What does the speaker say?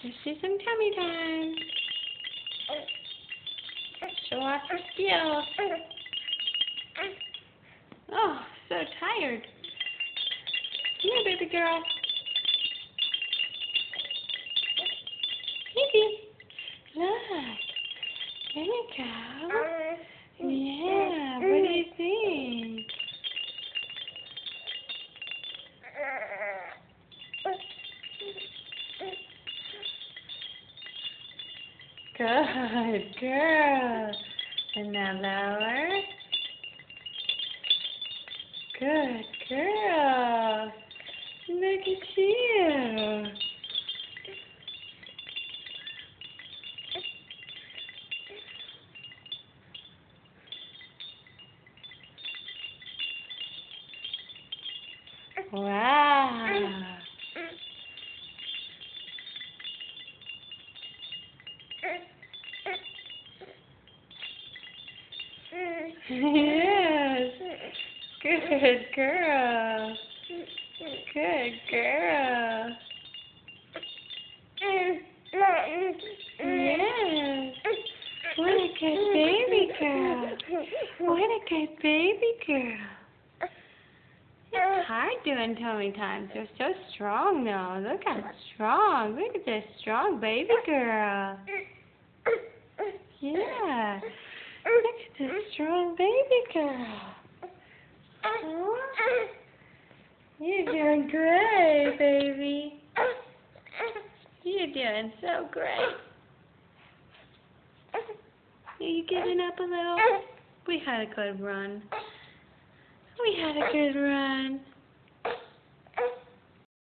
Let's do some tummy time. Show off your skills. Oh, so tired. Come here, baby girl. Baby, look. There you go. Yeah, what do you think? Good girl. And now lower. Good girl. Look at you. Wow. Yes. Good girl. Good girl. Yes. What a good baby girl. What a good baby girl. It's hard doing tummy times. You're so strong though. Look how strong. Look at this strong baby girl. Yeah. Look at this strong baby girl. Oh, you're doing great, baby. You're doing so great. Are you getting up a little? We had a good run. We had a good run.